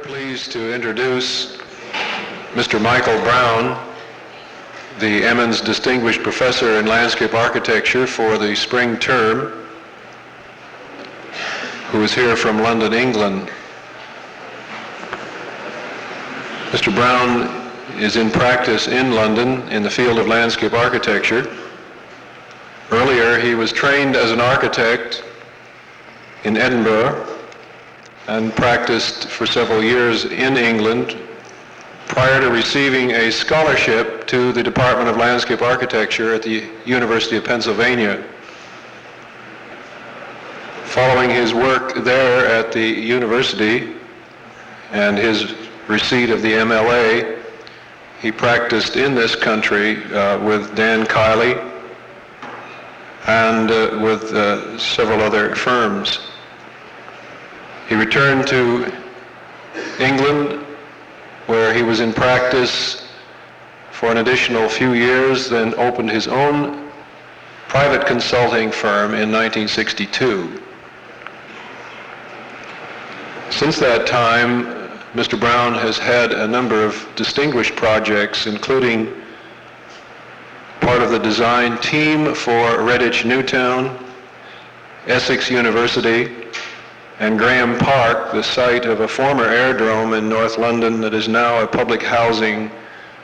pleased to introduce Mr. Michael Brown, the Emmons Distinguished Professor in Landscape Architecture for the spring term, who is here from London, England. Mr. Brown is in practice in London in the field of landscape architecture. Earlier, he was trained as an architect in Edinburgh and practiced for several years in England prior to receiving a scholarship to the Department of Landscape Architecture at the University of Pennsylvania. Following his work there at the university and his receipt of the MLA, he practiced in this country with Dan Kiley and with several other firms. He returned to England, where he was in practice for an additional few years, then opened his own private consulting firm in 1962. Since that time, Mr. Brown has had a number of distinguished projects, including part of the design team for Redditch Newtown, Essex University, and Graham Park, the site of a former aerodrome in North London that is now a public housing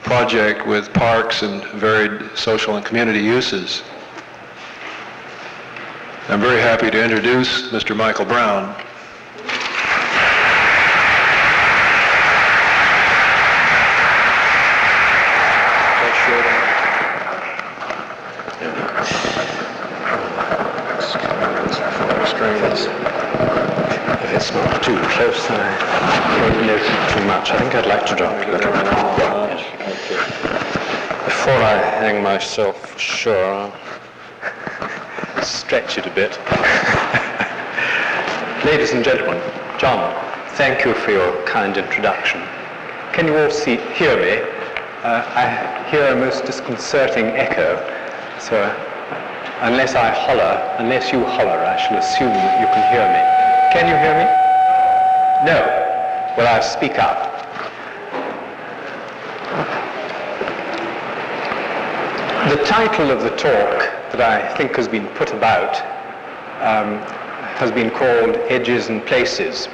project with parks and varied social and community uses. I'm very happy to introduce Mr. Michael Brown. If it's not too close, I won't notice too much. I think I'd like to drop a little bit. Before I hang myself ashore, I'll stretch it a bit. Ladies and gentlemen, John, thank you for your kind introduction. Can you all hear me? I hear a most disconcerting echo, so unless you holler, I shall assume that you can hear me. Can you hear me? No. Well, I'll speak up. The title of the talk that I think has been put about has been called Edges and Places.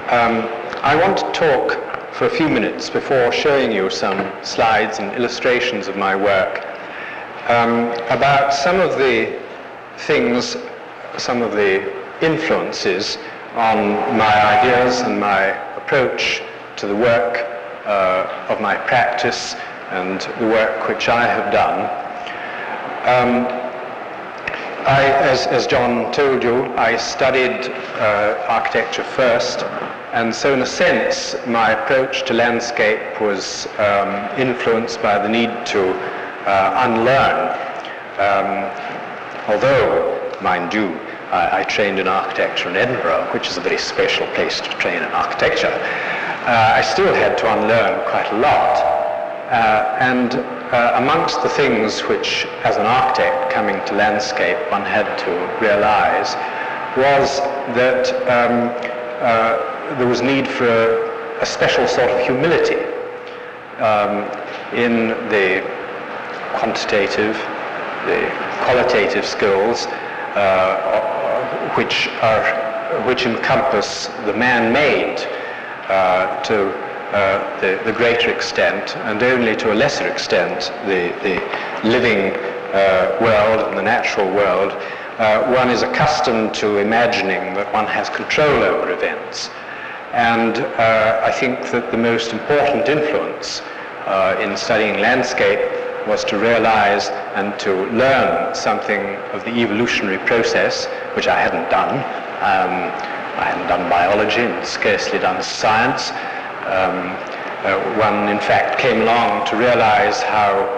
I want to talk for a few minutes before showing you some slides and illustrations of my work about some of the things, some of the influences on my ideas and my approach to the work of my practice and the work which I have done. As John told you, I studied architecture first, and so in a sense my approach to landscape was influenced by the need to unlearn. Although, mind you, I trained in architecture in Edinburgh, which is a very special place to train in architecture. I still had to unlearn quite a lot. And amongst the things which, as an architect coming to landscape, one had to realize was that there was need for a special sort of humility in the quantitative, the qualitative skills which encompass the man-made to the greater extent, and only to a lesser extent the living world and the natural world. One is accustomed to imagining that one has control over events, and I think that the most important influence in studying landscape was to realize and to learn something of the evolutionary process, which I hadn't done. I hadn't done biology and scarcely done science. One, in fact, came along to realize how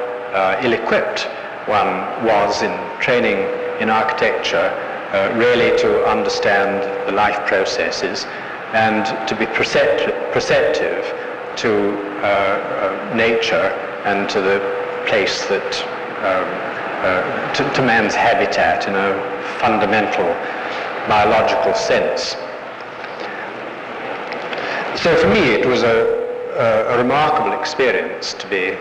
ill-equipped one was in training in architecture, really to understand the life processes and to be perceptive to nature and to the place that, to man's habitat in a fundamental biological sense. So for me, it was a remarkable experience to be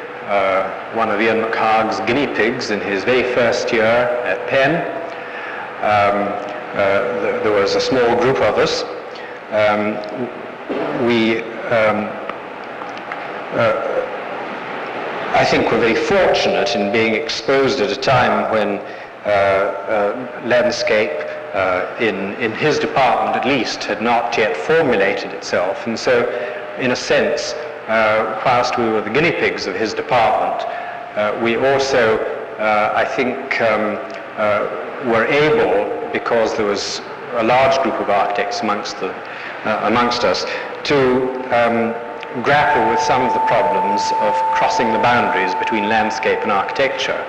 one of Ian McHarg's guinea pigs in his very first year at Penn. There was a small group of us. I think we're very fortunate in being exposed at a time when landscape, in his department at least, had not yet formulated itself. And so, in a sense, whilst we were the guinea pigs of his department, we also, I think, were able, because there was a large group of architects amongst us, to grapple with some of the problems of crossing the boundaries between landscape and architecture.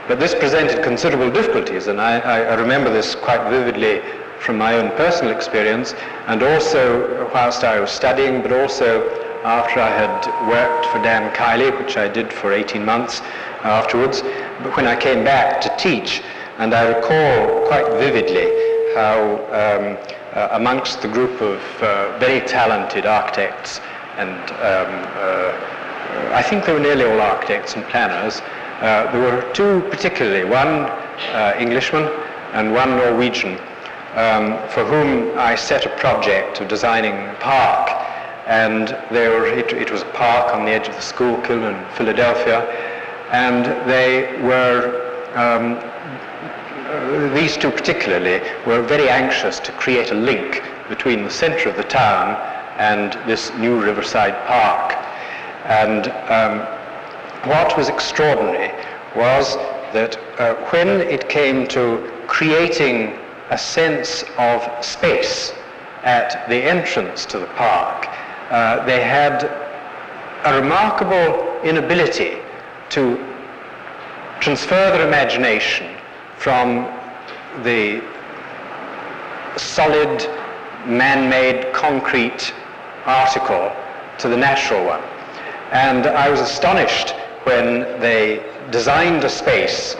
But this presented considerable difficulties, and I remember this quite vividly from my own personal experience, and also whilst I was studying, but also after I had worked for Dan Kiley, which I did for 18 months afterwards, but when I came back to teach. And I recall quite vividly how amongst the group of very talented architects, and I think they were nearly all architects and planners, there were two particularly, one Englishman and one Norwegian, for whom I set a project of designing a park. And it was a park on the edge of the Schuylkill in Philadelphia, and they were, these two particularly, were very anxious to create a link between the center of the town and this new riverside park. And what was extraordinary was that when it came to creating a sense of space at the entrance to the park, they had a remarkable inability to transfer their imagination from the solid, man-made, concrete article to the natural one. And I was astonished when they designed a space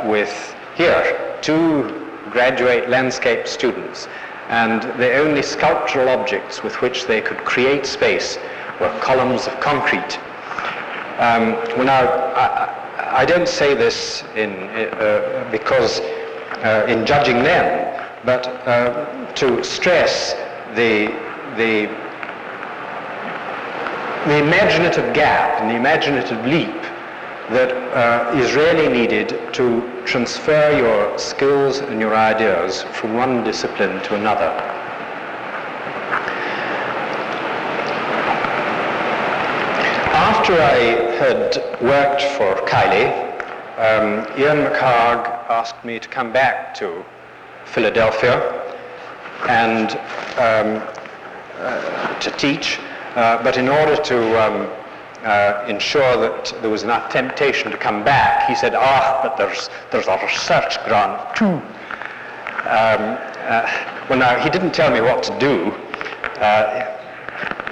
with, here, two graduate landscape students, and the only sculptural objects with which they could create space were columns of concrete. Well, now, I don't say this because in judging them, but to stress the imaginative gap and the imaginative leap that is really needed to transfer your skills and your ideas from one discipline to another. After I had worked for Kiley, Ian McHarg asked me to come back to Philadelphia and to teach, but in order to ensure that there was enough temptation to come back, he said, but there's a research grant too. Well, now, he didn't tell me what to do,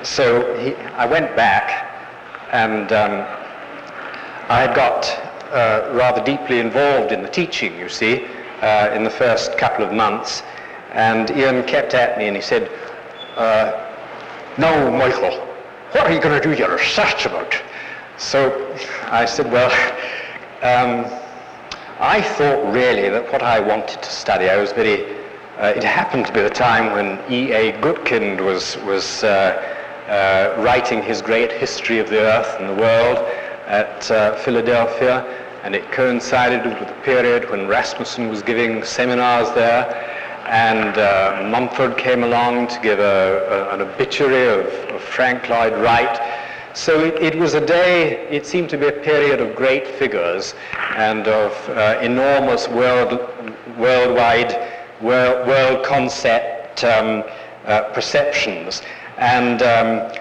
so I went back, and I had got rather deeply involved in the teaching, you see, in the first couple of months, and Ian kept at me and he said, "Now, Michael, what are you going to do your research about?" So I said, well, I thought really that what I wanted to study, I was very, it happened to be the time when E.A. Gutkind was writing his great history of the earth and the world at Philadelphia, and it coincided with the period when Rasmussen was giving seminars there, and Mumford came along to give an obituary of Frank Lloyd Wright. So it was a day, it seemed to be a period of great figures and of enormous worldwide, world concept perceptions. And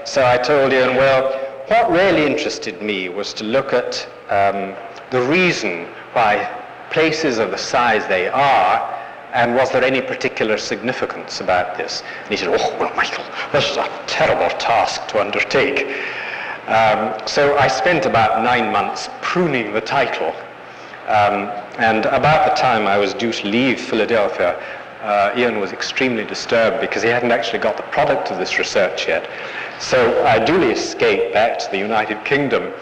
so I told Ian, well, what really interested me was to look at the reason why places are the size they are, and was there any particular significance about this? And he said, "Oh, well, Michael, this is a terrible task to undertake." So I spent about 9 months pruning the title, and about the time I was due to leave Philadelphia, Ian was extremely disturbed because he hadn't actually got the product of this research yet. So I duly escaped back to the United Kingdom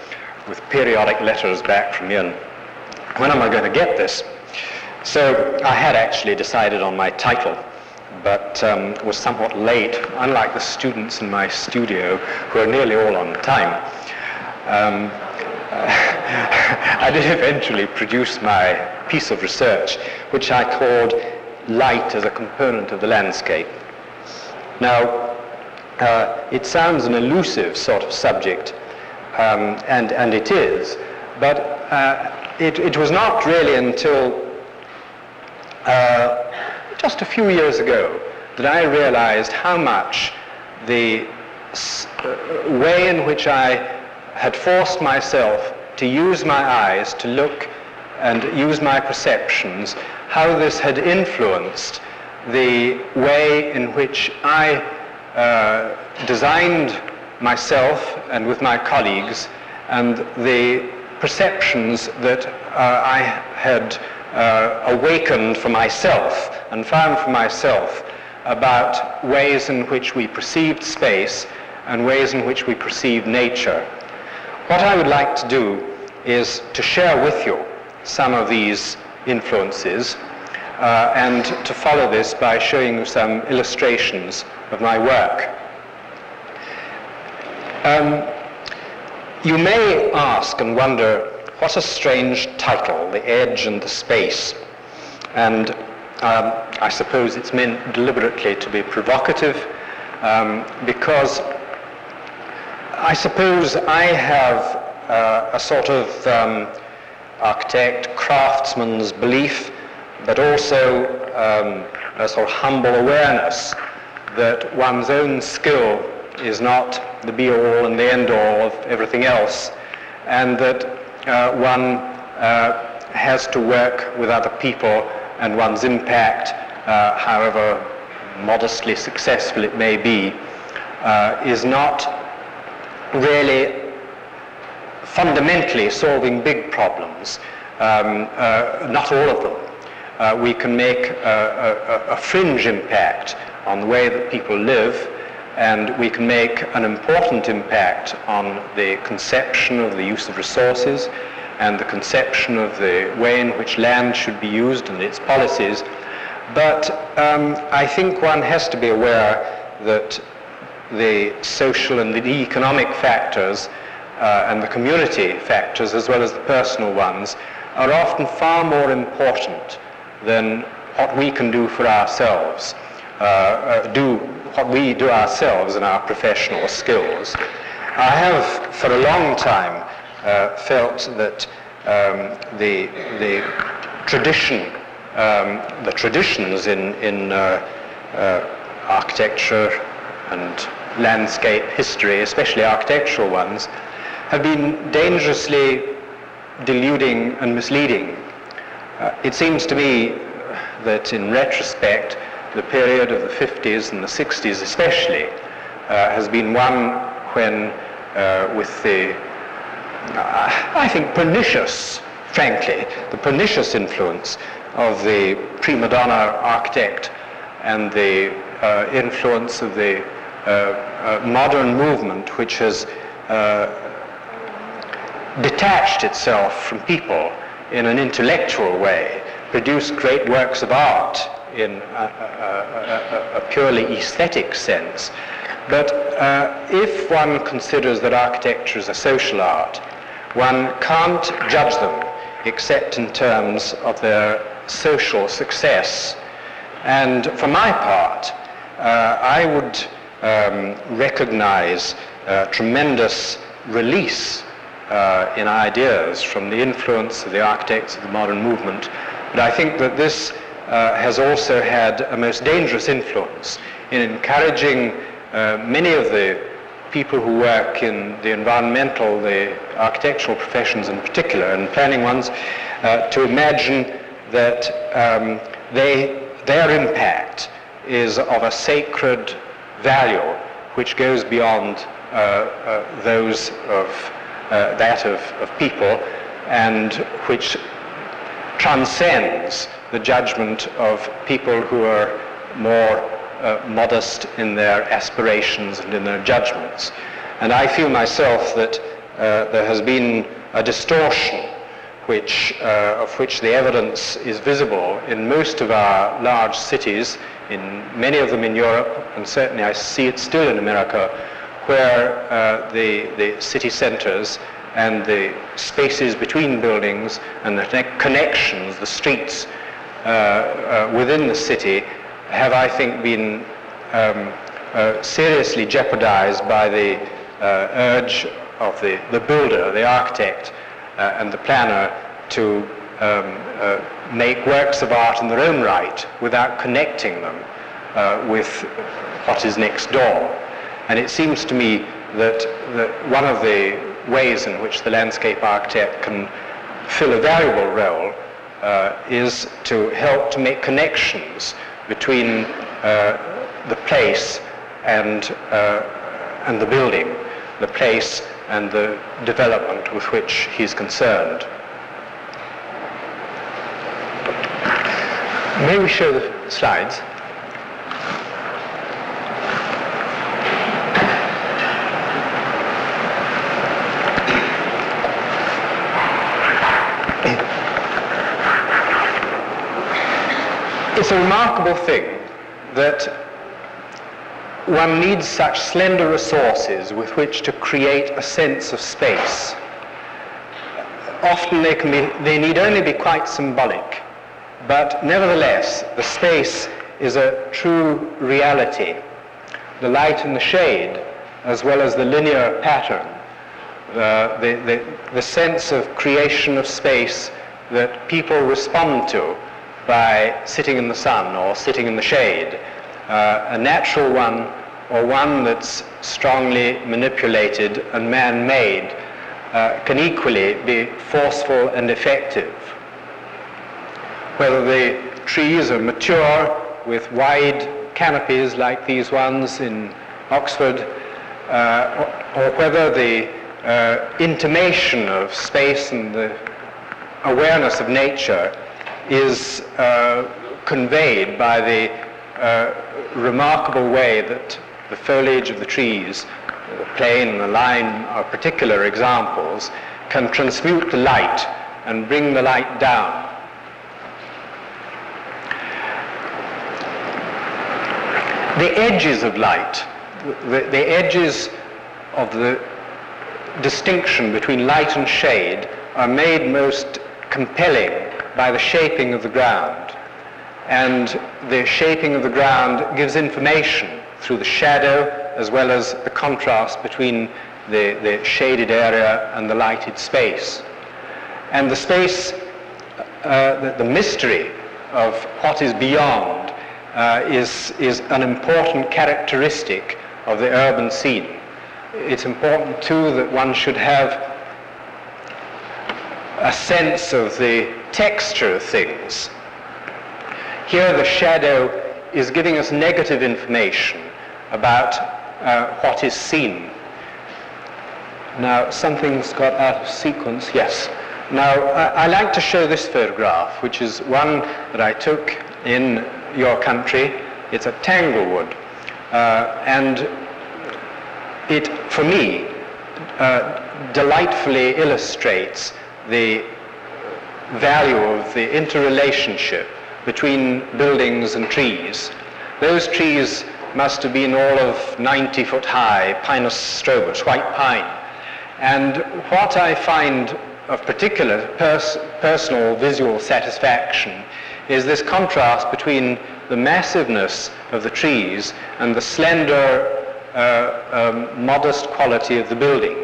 with periodic letters back from Ian. When am I going to get this? So I had actually decided on my title, but was somewhat late, unlike the students in my studio who are nearly all on time. I did eventually produce my piece of research, which I called Light as a Component of the Landscape. Now, it sounds an elusive sort of subject, and it is, but it was not really until just a few years ago that I realized how much the way in which I had forced myself to use my eyes to look and use my perceptions, how this had influenced the way in which I designed myself and with my colleagues, and the perceptions that I had awakened for myself and found for myself about ways in which we perceived space and ways in which we perceived nature. What I would like to do is to share with you some of these influences and to follow this by showing you some illustrations of my work. You may ask and wonder, what a strange title, The Edge and the Space. And I suppose it's meant deliberately to be provocative, because I suppose I have a sort of architect, craftsman's belief, but also a sort of humble awareness that one's own skill is not the be-all and the end-all of everything else, and that one has to work with other people, and one's impact, however modestly successful it may be, is not really fundamentally solving big problems, not all of them. We can make a fringe impact on the way that people live, and we can make an important impact on the conception of the use of resources and the conception of the way in which land should be used and its policies. But I think one has to be aware that the social and the economic factors and the community factors, as well as the personal ones, are often far more important than what we can do for ourselves, what we do ourselves in our professional skills. I have for a long time felt that the traditions in architecture and landscape history, especially architectural ones, have been dangerously deluding and misleading. It seems to me that in retrospect, the period of the 50s and the 60s especially has been one when with the, I think, pernicious, frankly, the pernicious influence of the prima donna architect and the influence of the modern movement, which has detached itself from people in an intellectual way, produced great works of art in a purely aesthetic sense. But if one considers that architecture is a social art, one can't judge them except in terms of their social success. And for my part, I would recognize tremendous release in ideas from the influence of the architects of the modern movement. But I think that this has also had a most dangerous influence in encouraging many of the people who work in the environmental, the architectural professions in particular, and planning ones, to imagine that their impact is of a sacred value which goes beyond those of that of people, and which transcends the judgment of people who are more modest in their aspirations and in their judgments. And I feel myself that there has been a distortion of which the evidence is visible in most of our large cities, in many of them in Europe, and certainly I see it still in America, where the city centers and the spaces between buildings and the connections, the streets within the city, have, I think, been seriously jeopardized by the urge of the builder, the architect, and the planner to make works of art in their own right without connecting them with what is next door. And it seems to me that one of the ways in which the landscape architect can fill a valuable role is to help to make connections between the place and the building, the place and the development with which he's concerned. May we show the slides? It's a remarkable thing that one needs such slender resources with which to create a sense of space. Often they need only be quite symbolic, but nevertheless the space is a true reality. The light and the shade, as well as the linear pattern, the sense of creation of space that people respond to by sitting in the sun or sitting in the shade, a natural one or one that's strongly manipulated and man-made, can equally be forceful and effective. Whether the trees are mature with wide canopies like these ones in Oxford, or whether the intimation of space and the awareness of nature is conveyed by the remarkable way that the foliage of the trees, the plane and the line are particular examples, can transmute the light and bring the light down. The edges of light, the edges of the distinction between light and shade are made most compelling by the shaping of the ground. And the shaping of the ground gives information through the shadow as well as the contrast between the shaded area and the lighted space. And the space, the mystery of what is beyond is an important characteristic of the urban scene. It's important too that one should have a sense of the texture of things. Here the shadow is giving us negative information about what is seen. Now something's got out of sequence, yes. Now I like to show this photograph, which is one that I took in your country. It's at Tanglewood, and it, for me, delightfully illustrates the value of the interrelationship between buildings and trees. Those trees must have been all of 90 foot high, Pinus strobus, white pine. And what I find of particular personal visual satisfaction is this contrast between the massiveness of the trees and the slender, modest quality of the building.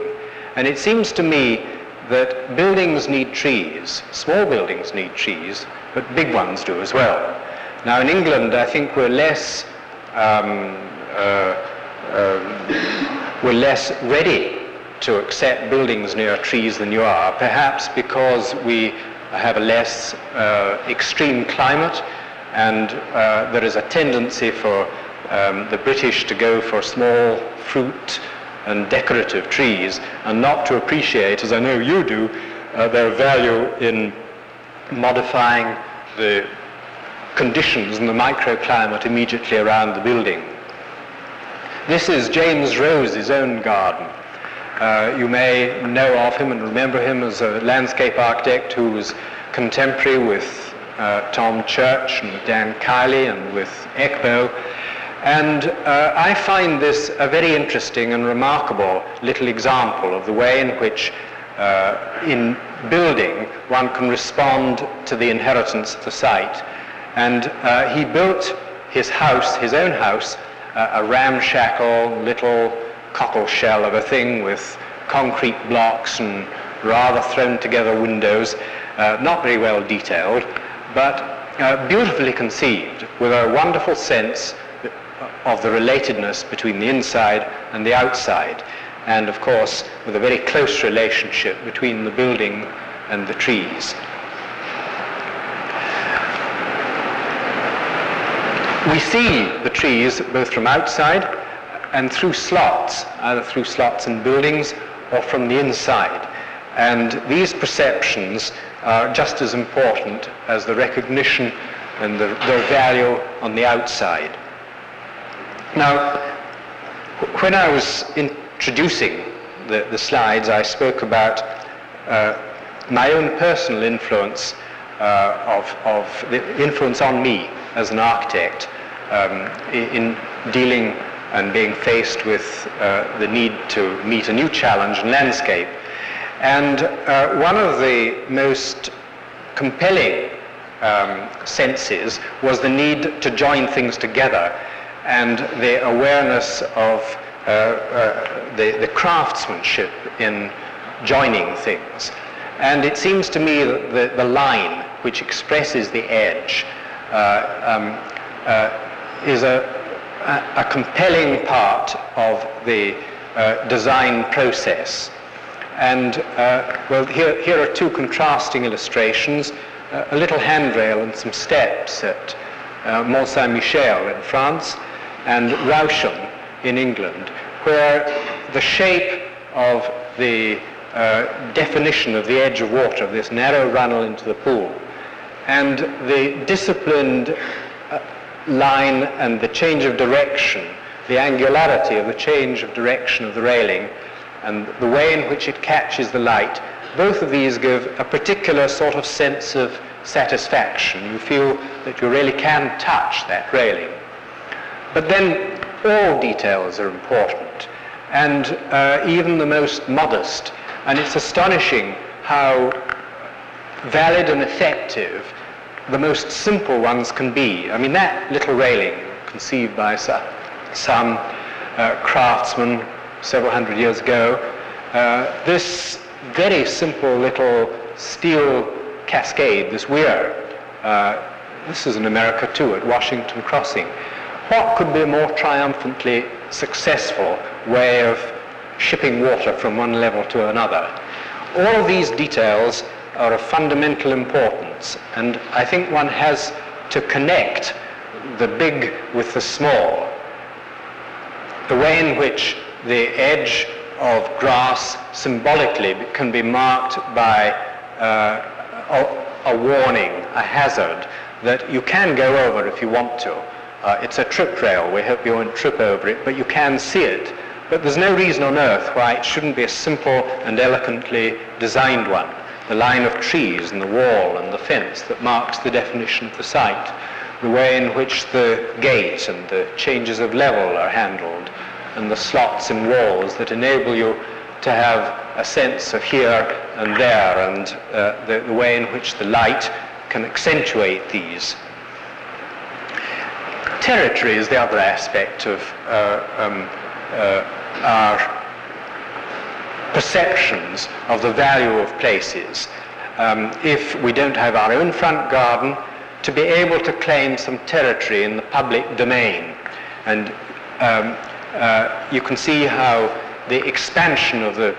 And it seems to me that buildings need trees, small buildings need trees, but big ones do as well. Now in England, I think we're less ready to accept buildings near trees than you are, perhaps because we have a less extreme climate, and there is a tendency for the British to go for small fruit and decorative trees and not to appreciate, as I know you do, their value in modifying the conditions and the microclimate immediately around the building. This is James Rose's own garden. You may know of him and remember him as a landscape architect who was contemporary with Tom Church and with Dan Kiley and with Ekbo. And I find this a very interesting and remarkable little example of the way in which in building one can respond to the inheritance of the site. And he built his house, his own house, a ramshackle little cockle shell of a thing with concrete blocks and rather thrown together windows, not very well detailed, but beautifully conceived, with a wonderful sense of the relatedness between the inside and the outside, and of course with a very close relationship between the building and the trees. We see the trees both from outside and through slots, either through slots in buildings or from the inside. And these perceptions are just as important as the recognition and their value on the outside. Now, when I was introducing the slides, I spoke about my own personal influence of the influence on me as an architect in dealing and being faced with the need to meet a new challenge in landscape. And one of the most compelling senses was the need to join things together and the awareness of the craftsmanship in joining things. And it seems to me that the line which expresses the edge is a compelling part of the design process. And well, here are two contrasting illustrations, a little handrail and some steps at Mont Saint-Michel in France and Raucham in England, where the shape of the definition of the edge of water, this narrow runnel into the pool, and the disciplined line and the change of direction, the angularity of the change of direction of the railing, and the way in which it catches the light, both of these give a particular sort of sense of satisfaction. You feel that you really can touch that railing. But then all details are important, and even the most modest. And it's astonishing how valid and effective the most simple ones can be. I mean, that little railing, conceived by some craftsman several hundred years ago, this very simple little steel cascade, this weir, this is in America too, at Washington Crossing. What could be a more triumphantly successful way of shipping water from one level to another? All of these details are of fundamental importance, and I think one has to connect the big with the small. The way in which the edge of grass symbolically can be marked by a warning, a hazard, that you can go over if you want to. It's a trip rail, we hope you won't trip over it, but you can see it. But there's no reason on earth why it shouldn't be a simple and elegantly designed one. The line of trees and the wall and the fence that marks the definition of the site, the way in which the gate and the changes of level are handled, and the slots in walls that enable you to have a sense of here and there, and the way in which the light can accentuate these. Territory is the other aspect of our perceptions of the value of places. If we don't have our own front garden, to be able to claim some territory in the public domain. And you can see how the expansion of the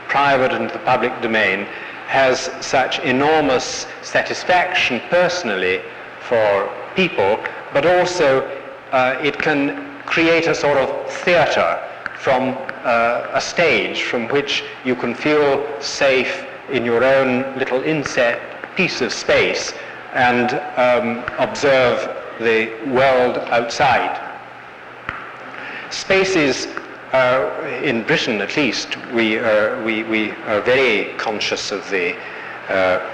private and the public domain has such enormous satisfaction personally for people, but also it can create a sort of theatre from a stage from which you can feel safe in your own little inset piece of space and observe the world outside. Spaces, in Britain at least, we are very conscious of the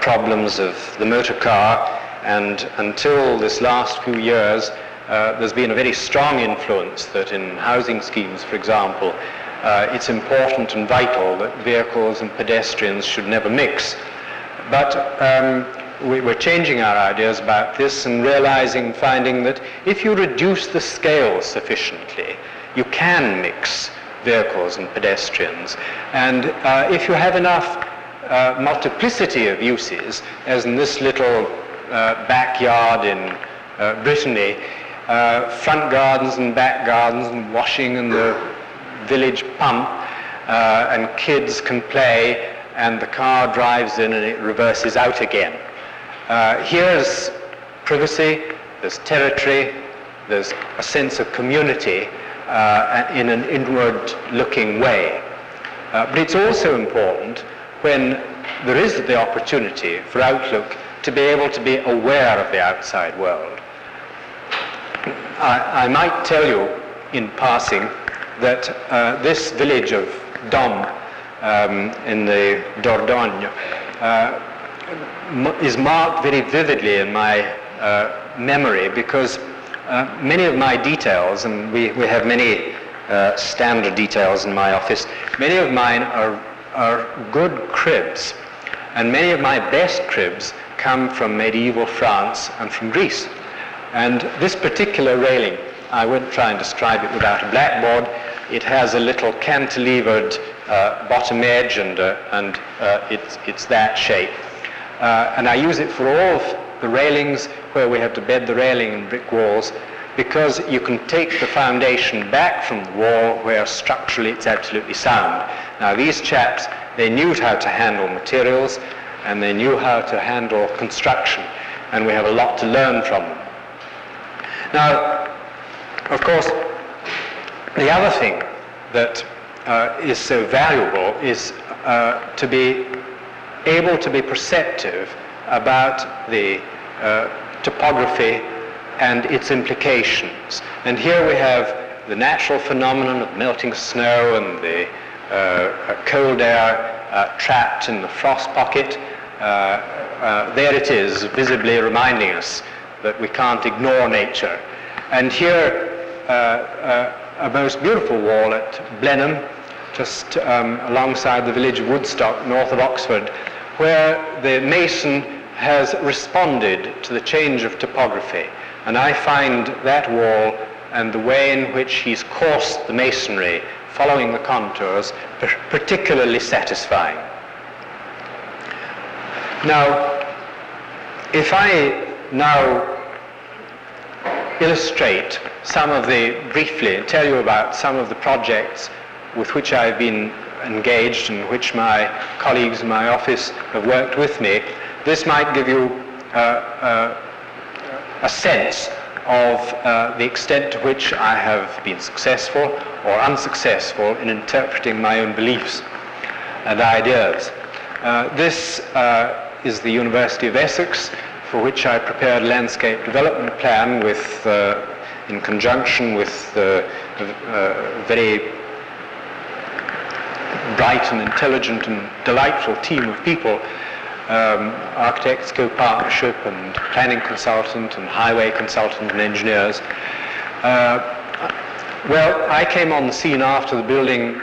problems of the motor car, and until this last few years, there's been a very strong influence that in housing schemes, for example, it's important and vital that vehicles and pedestrians should never mix. But we're changing our ideas about this and finding that if you reduce the scale sufficiently, you can mix vehicles and pedestrians. And if you have enough multiplicity of uses, as in this little backyard in Brittany, front gardens and back gardens and washing and the village pump, and kids can play, and the car drives in and it reverses out again. Here's privacy, there's territory, there's a sense of community in an inward-looking way. But it's also important when there is the opportunity for outlook to be able to be aware of the outside world. I might tell you in passing that this village of Dom in the Dordogne is marked very vividly in my memory because many of my details, and we have many standard details in my office, many of mine are good cribs, and many of my best cribs come from medieval France and from Greece. And this particular railing, I won't try and describe it without a blackboard. It has a little cantilevered bottom edge, and it's that shape. And I use it for all of the railings where we have to bed the railing in brick walls, because you can take the foundation back from the wall where structurally it's absolutely sound. Now these chaps, they knew how to handle materials and they knew how to handle construction, and we have a lot to learn from them. Now, of course, the other thing that is so valuable is to be able to be perceptive about the topography and its implications. And here we have the natural phenomenon of melting snow and the cold air trapped in the frost pocket. There it is, visibly reminding us that we can't ignore nature. And here, a most beautiful wall at Blenheim, just alongside the village of Woodstock, north of Oxford, where the mason has responded to the change of topography. And I find that wall and the way in which he's coursed the masonry, following the contours, particularly satisfying. Now, if I now illustrate briefly tell you about some of the projects with which I've been engaged and which my colleagues in my office have worked with me, this might give you a sense of the extent to which I have been successful or unsuccessful in interpreting my own beliefs and ideas. This is the University of Essex, for which I prepared a landscape development plan with, in conjunction with a very bright and intelligent and delightful team of people, architects, co-partnership and planning consultant and highway consultant and engineers. Well, I came on the scene after the building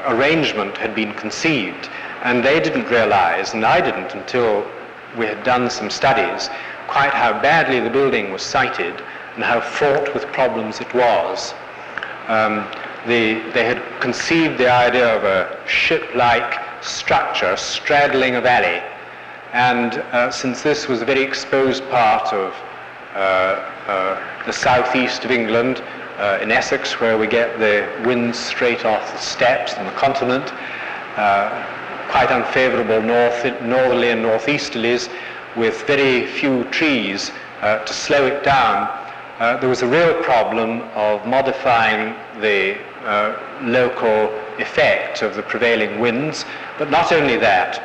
arrangement had been conceived, and they didn't realize, and I didn't until we had done some studies, quite how badly the building was sited and how fraught with problems it was. They had conceived the idea of a ship-like structure straddling a valley, and since this was a very exposed part of the southeast of England, in Essex, where we get the winds straight off the steppes and the continent, quite unfavourable northerly and northeasterlies, with very few trees to slow it down, there was a real problem of modifying the local effect of the prevailing winds. But not only that,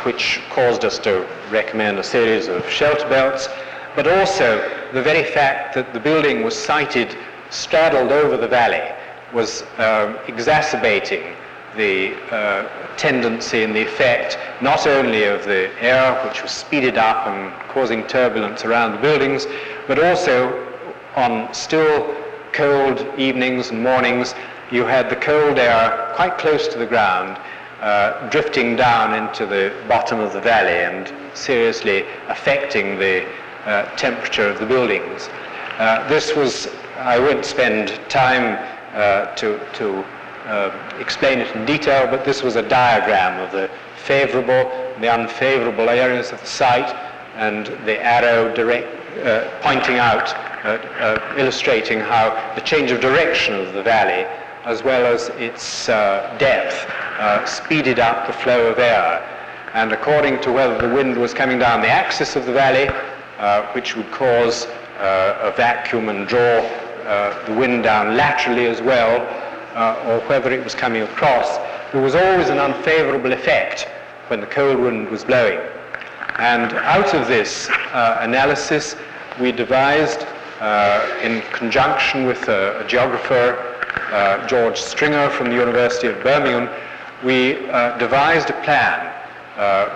which caused us to recommend a series of shelter belts, but also the very fact that the building was sited straddled over the valley was exacerbating the tendency and the effect not only of the air, which was speeded up and causing turbulence around the buildings, but also on still cold evenings and mornings, you had the cold air quite close to the ground, drifting down into the bottom of the valley and seriously affecting the temperature of the buildings. This was, I won't spend time to explain it in detail, but this was a diagram of the favorable and the unfavorable areas of the site, and the arrow pointing out, illustrating how the change of direction of the valley, as well as its depth, speeded up the flow of air. And according to whether the wind was coming down the axis of the valley, which would cause a vacuum and draw the wind down laterally as well, or whether it was coming across, there was always an unfavorable effect when the cold wind was blowing. And out of this analysis, we devised, in conjunction with a geographer, George Stringer from the University of Birmingham, we devised a plan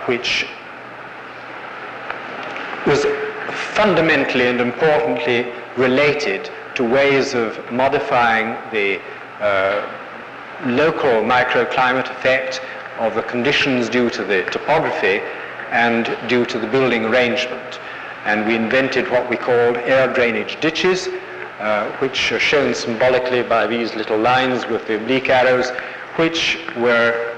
which was fundamentally and importantly related to ways of modifying the local microclimate effect of the conditions due to the topography and due to the building arrangement. And we invented what we called air drainage ditches, which are shown symbolically by these little lines with the oblique arrows, which were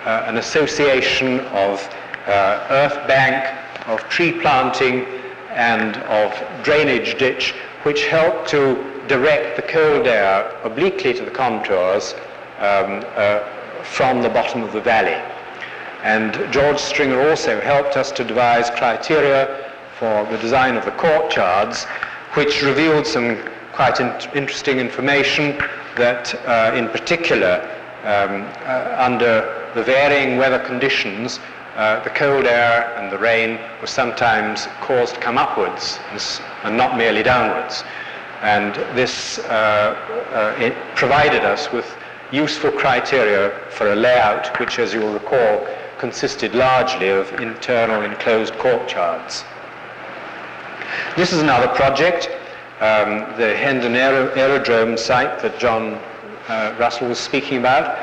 an association of earth bank, of tree planting, and of drainage ditch, which helped to direct the cold air obliquely to the contours from the bottom of the valley. And George Stringer also helped us to devise criteria for the design of the courtyards, which revealed some quite interesting information that in particular under the varying weather conditions, the cold air and the rain were sometimes caused to come upwards and not merely downwards. And this it provided us with useful criteria for a layout which, as you will recall, consisted largely of internal enclosed courtyards. This is another project, the Hendon Aerodrome site that John Russell was speaking about,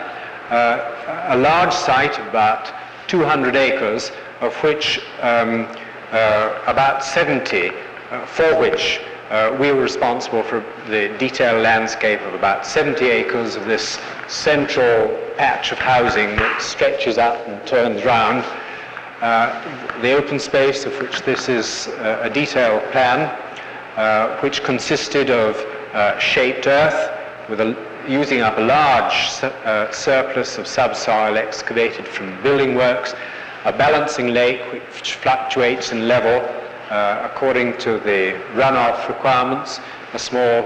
a large site of about 200 acres, of which about 70, for which we were responsible for the detailed landscape of about 70 acres of this central patch of housing that stretches up and turns round. The open space, of which this is a detailed plan, which consisted of shaped earth with using up a large surplus of subsoil excavated from building works, a balancing lake which fluctuates in level according to the runoff requirements, a small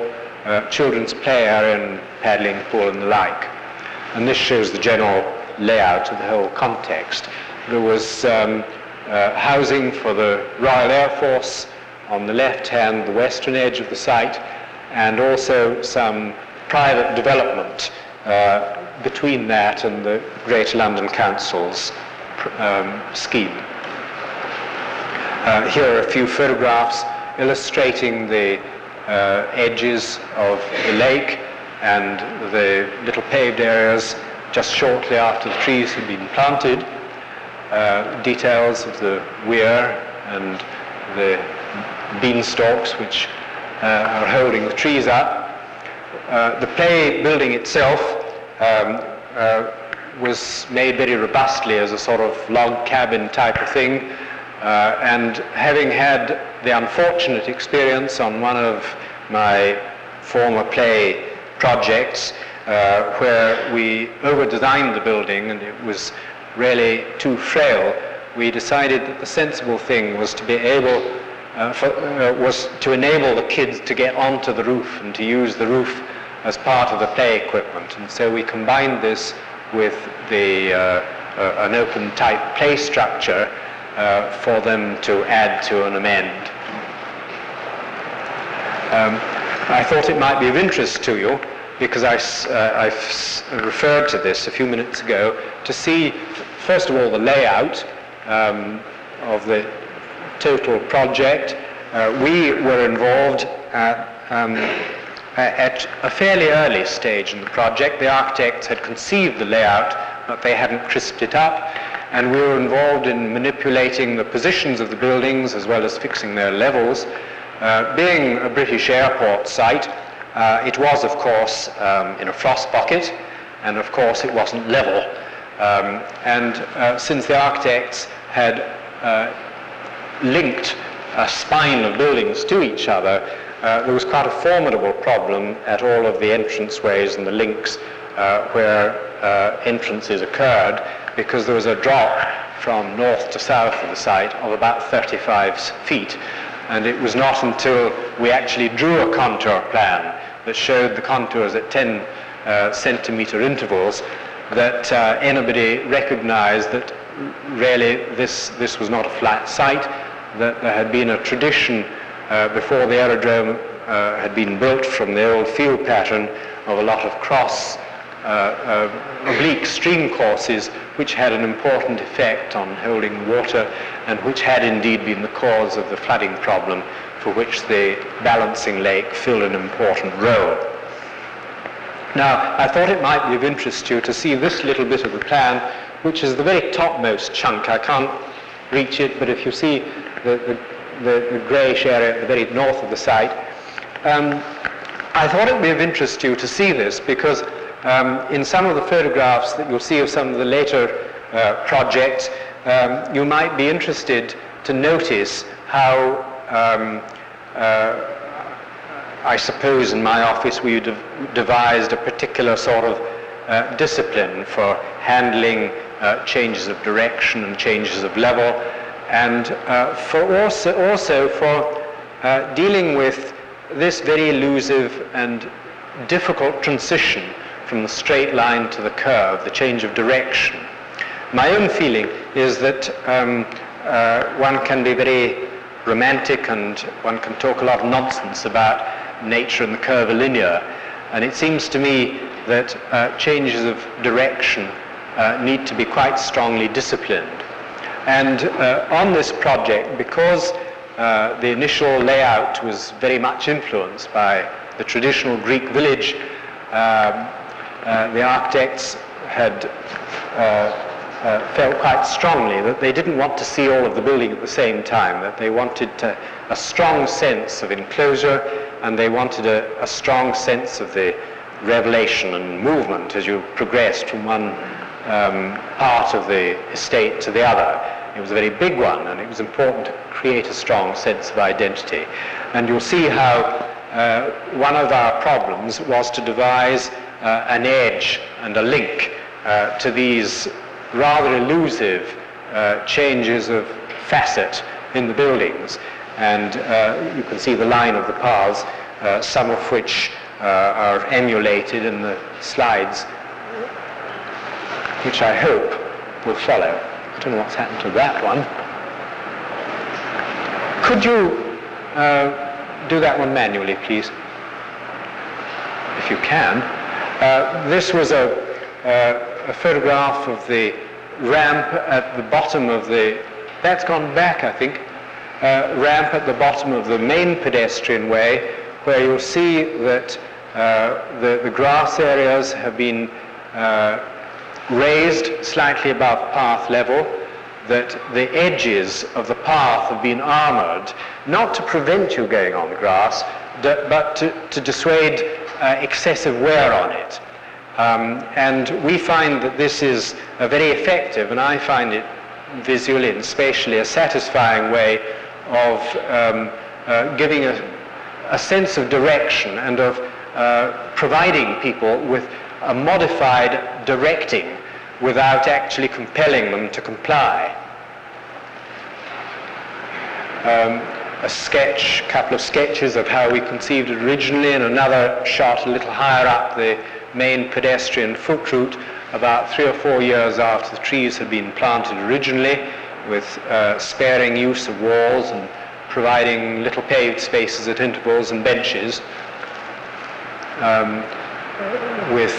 children's play area and paddling pool and the like. And this shows the general layout of the whole context. There was housing for the Royal Air Force on the left hand, the western edge of the site, and also some private development between that and the Greater London Council's scheme. Here are a few photographs illustrating the edges of the lake and the little paved areas just shortly after the trees had been planted. Details of the weir and the beanstalks which are holding the trees up. The play building itself was made very robustly as a sort of log cabin type of thing, and having had the unfortunate experience on one of my former play projects where we over-designed the building and it was really too frail, we decided that the sensible thing was to be able was to enable the kids to get onto the roof and to use the roof as part of the play equipment. And so we combined this with the an open type play structure for them to add to and amend. I thought it might be of interest to you, because I've referred to this a few minutes ago, to see, first of all, the layout of the total project. We were involved at a fairly early stage in the project. The architects had conceived the layout, but they hadn't crisped it up, and we were involved in manipulating the positions of the buildings as well as fixing their levels. Being a British airport site, it was, of course, in a frost bucket, and of course it wasn't level. Since the architects had linked a spine of buildings to each other, there was quite a formidable problem at all of the entranceways and the links where entrances occurred, because there was a drop from north to south of the site of about 35 feet. And it was not until we actually drew a contour plan that showed the contours at 10 centimeter intervals that anybody recognized that really this was not a flat site, that there had been a tradition before the aerodrome had been built from the old field pattern of a lot of cross oblique stream courses, which had an important effect on holding water and which had indeed been the cause of the flooding problem, for which the balancing lake filled an important role. Now, I thought it might be of interest to you to see this little bit of the plan, which is the very topmost chunk. I can't reach it, but if you see the greyish area at the very north of the site, I thought it would be of interest to you to see this, because in some of the photographs that you'll see of some of the later projects, you might be interested to notice how I suppose in my office we devised a particular sort of discipline for handling changes of direction and changes of level, and for also for dealing with this very elusive and difficult transition from the straight line to the curve, the change of direction. My own feeling is that one can be very romantic and one can talk a lot of nonsense about nature and the curvilinear, and it seems to me that changes of direction need to be quite strongly disciplined. And on this project, because the initial layout was very much influenced by the traditional Greek village, the architects had felt quite strongly that they didn't want to see all of the building at the same time, that they wanted a strong sense of enclosure, and they wanted a strong sense of the revelation and movement as you progressed from one part of the estate to the other. It was a very big one, and it was important to create a strong sense of identity. And you'll see how one of our problems was to devise an edge and a link to these rather elusive changes of facet in the buildings. And you can see the line of the paths, some of which are emulated in the slides, which I hope will follow. I don't know what's happened to that one. Could you do that one manually, please? If you can. This was a photograph of the ramp at the bottom of the, that's gone back I think, ramp at the bottom of the main pedestrian way, where you'll see that the grass areas have been raised slightly above path level, that the edges of the path have been armoured, not to prevent you going on the grass, but to dissuade excessive wear on it. And we find that this is a very effective, and I find it visually and spatially a satisfying way of giving a sense of direction and of providing people with a modified directing without actually compelling them to comply. A sketch, couple of sketches of how we conceived it originally, and another shot a little higher up the main pedestrian foot route, about 3 or 4 years after the trees had been planted originally, with sparing use of walls and providing little paved spaces at intervals and benches, with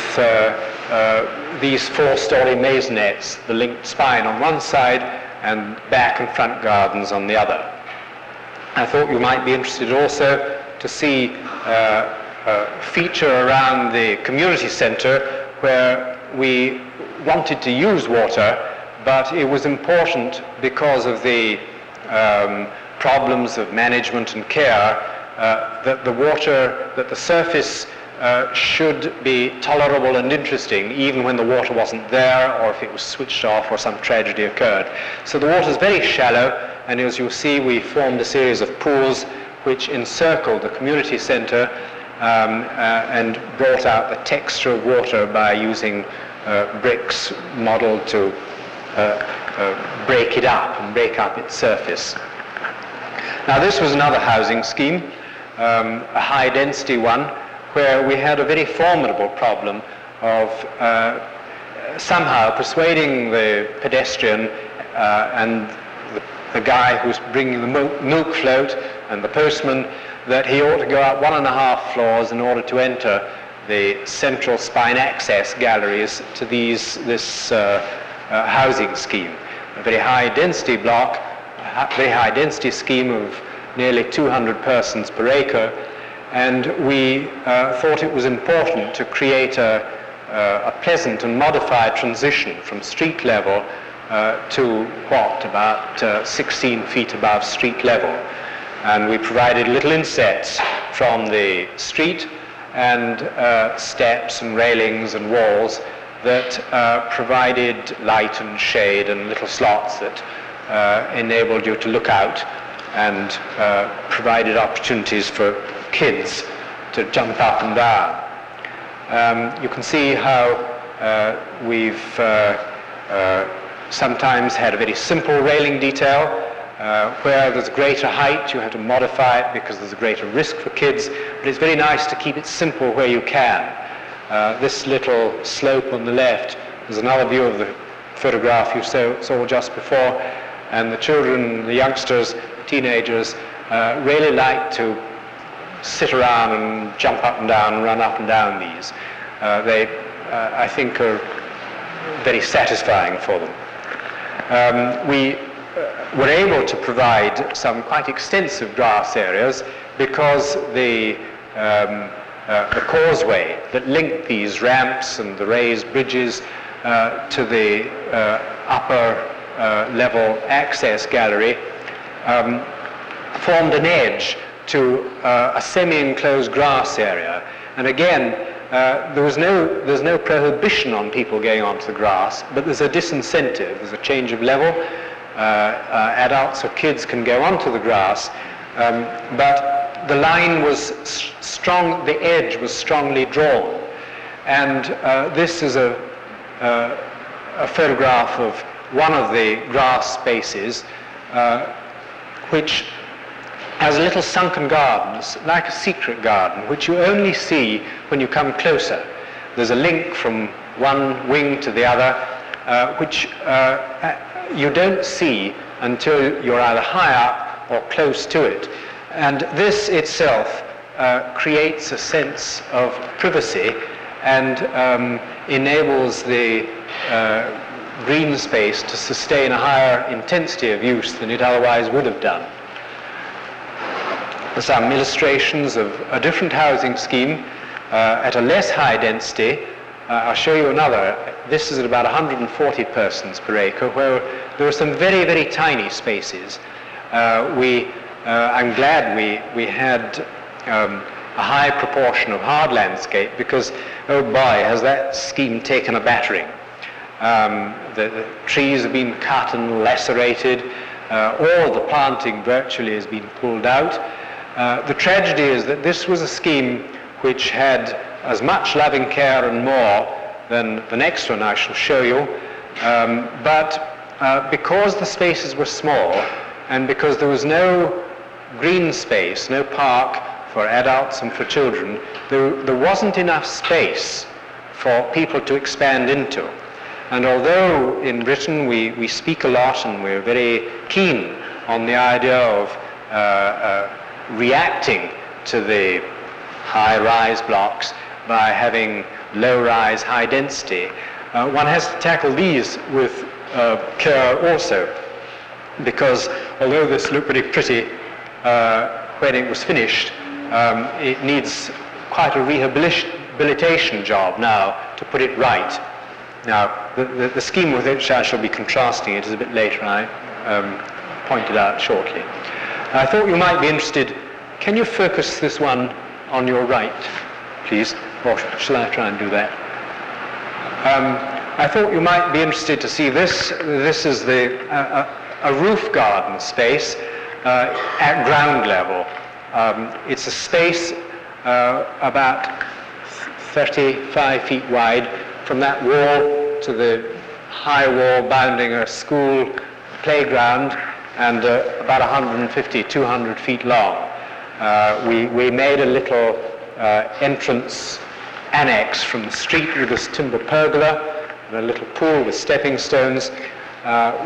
these 4-story maisonettes, the linked spine on one side and back and front gardens on the other. I thought you might be interested also to see a feature around the community centre where we wanted to use water, but it was important because of the problems of management and care that the surface should be tolerable and interesting even when the water wasn't there, or if it was switched off or some tragedy occurred. So the water is very shallow, and as you'll see, we formed a series of pools which encircled the community centre and brought out the texture of water by using bricks modelled to break it up and break up its surface. Now this was another housing scheme, a high density one, where we had a very formidable problem of somehow persuading the pedestrian and the guy who's bringing the milk float and the postman that he ought to go up 1.5 floors in order to enter the central spine access galleries to this housing scheme. A very high density block, a very high density scheme of nearly 200 persons per acre, and we thought it was important to create a pleasant and modified transition from street level to about 16 feet above street level. And we provided little insets from the street and steps and railings and walls that provided light and shade and little slots that enabled you to look out and provided opportunities for kids to jump up and down. You can see how we've sometimes had a very simple railing detail. Where there's greater height, you have to modify it because there's a greater risk for kids, but it's very nice to keep it simple where you can. This little slope on the left is another view of the photograph you saw just before, and the children, the youngsters, teenagers really like to sit around and jump up and down and run up and down these. They, I think, are very satisfying for them. We were able to provide some quite extensive grass areas because the causeway that linked these ramps and the raised bridges to the upper level access gallery formed an edge to a semi-enclosed grass area. And again, there's no prohibition on people going onto the grass, but there's a disincentive, there's a change of level. Adults or kids can go onto the grass, but the line was strong, the edge was strongly drawn. And this is a photograph of one of the grass spaces, which has a little sunken garden, like a secret garden, which you only see when you come closer. There's a link from one wing to the other, which you don't see until you're either high up or close to it. And this itself creates a sense of privacy and enables the green space to sustain a higher intensity of use than it otherwise would have done. Some illustrations of a different housing scheme at a less high density. I'll show you another. This is at about 140 persons per acre, where there are some very, very tiny spaces. I'm glad we had a high proportion of hard landscape because, oh boy, has that scheme taken a battering. The trees have been cut and lacerated. All the planting virtually has been pulled out. The tragedy is that this was a scheme which had as much loving care and more than the next one I shall show you, but because the spaces were small and because there was no green space, no park for adults and for children, there wasn't enough space for people to expand into. And although in Britain we speak a lot and we're very keen on the idea of reacting to the high-rise blocks by having low-rise, high-density, one has to tackle these with care also, because although this looked very pretty when it was finished, it needs quite a rehabilitation job now to put it right. Now, the scheme with which I shall be contrasting it is a bit later, I pointed out shortly. I thought you might be interested. Can you focus this one on your right, please? Or shall I try and do that? I thought you might be interested to see this. This is a roof garden space at ground level. It's a space about 35 feet wide from that wall to the high wall bounding a school playground, and about 150, 200 feet long. We made a little entrance annex from the street with this timber pergola and a little pool with stepping stones.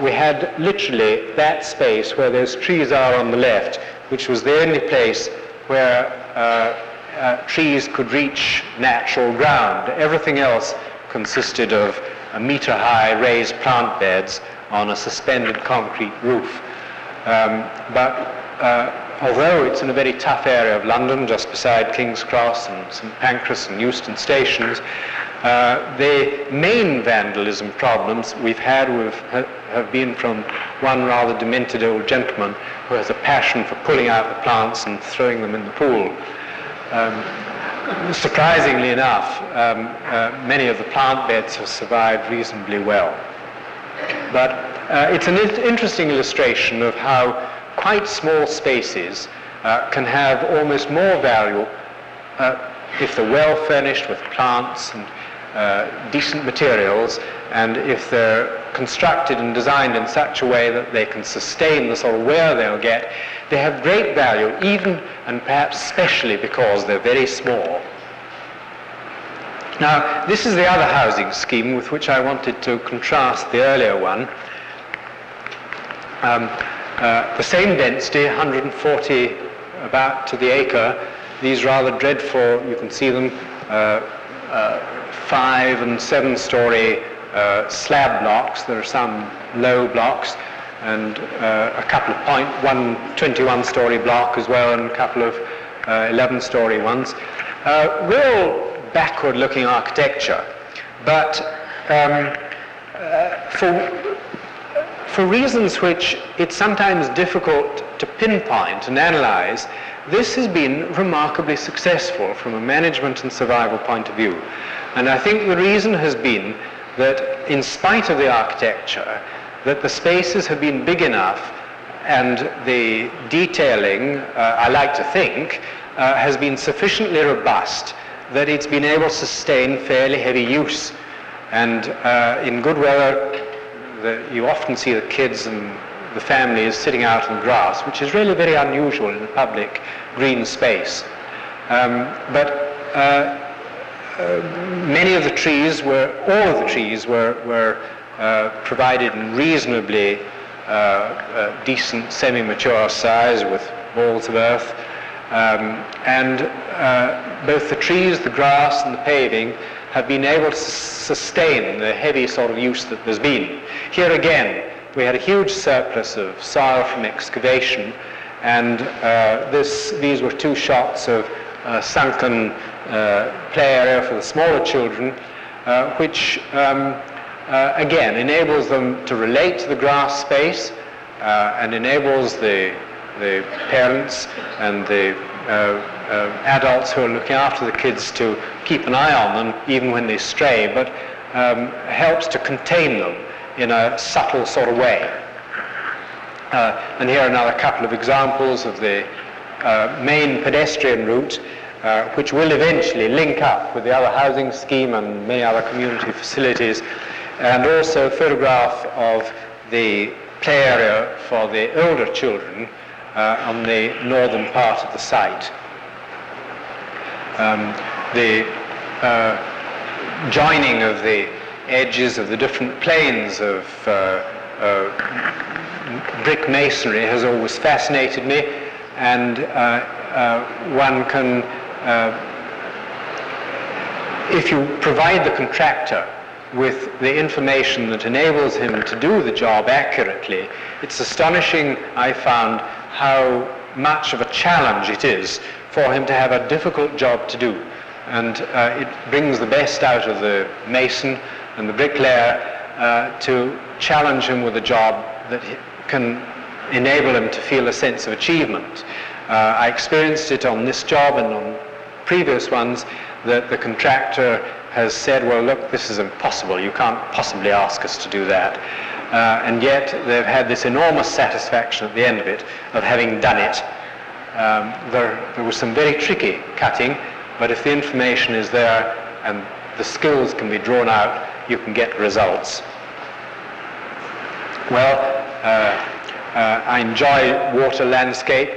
We had literally that space where those trees are on the left, which was the only place where trees could reach natural ground. Everything else consisted of meter-high raised plant beds on a suspended concrete roof. But although it's in a very tough area of London, just beside King's Cross and St Pancras and Euston stations, the main vandalism problems we've had have been from one rather demented old gentleman who has a passion for pulling out the plants and throwing them in the pool. Surprisingly enough, many of the plant beds have survived reasonably well. But it's an interesting illustration of how quite small spaces can have almost more value if they're well furnished with plants and decent materials, and if they're constructed and designed in such a way that they can sustain the sort of wear they'll get. They have great value, even and perhaps especially because they're very small. Now, this is the other housing scheme with which I wanted to contrast the earlier one. The same density, 140 about to the acre. These rather dreadful, you can see them, 5 and 7 story slab blocks. There are some low blocks and a couple of 21 story block as well, and a couple of 11 story ones. Real backward looking architecture, but for reasons which it's sometimes difficult to pinpoint and analyze, this has been remarkably successful from a management and survival point of view. And I think the reason has been that in spite of the architecture, that the spaces have been big enough and the detailing, I like to think, has been sufficiently robust that it's been able to sustain fairly heavy use. And in good weather, you often see the kids and the families sitting out in grass, which is really very unusual in a public green space. But many of the trees all of the trees were provided in reasonably decent semi-mature size with balls of earth. And both the trees, the grass and the paving have been able to sustain the heavy sort of use that there's been. Here again, we had a huge surplus of soil from excavation, and these were 2 shots of sunken play area for the smaller children, which again enables them to relate to the grass space and enables the parents and the adults who are looking after the kids to keep an eye on them even when they stray, but helps to contain them in a subtle sort of way. And here are another couple of examples of the main pedestrian route, which will eventually link up with the other housing scheme and many other community facilities, and also a photograph of the play area for the older children on the northern part of the site. The joining of the edges of the different planes of brick masonry has always fascinated me, and one can, if you provide the contractor with the information that enables him to do the job accurately, it's astonishing, I found, how much of a challenge it is for him to have a difficult job to do. And it brings the best out of the mason and the bricklayer to challenge him with a job that can enable him to feel a sense of achievement. I experienced it on this job and on previous ones, that the contractor has said, well, look, this is impossible, you can't possibly ask us to do that. And yet they've had this enormous satisfaction at the end of it, of having done it. There was some very tricky cutting, but if the information is there and the skills can be drawn out, you can get results. Well, I enjoy water landscape.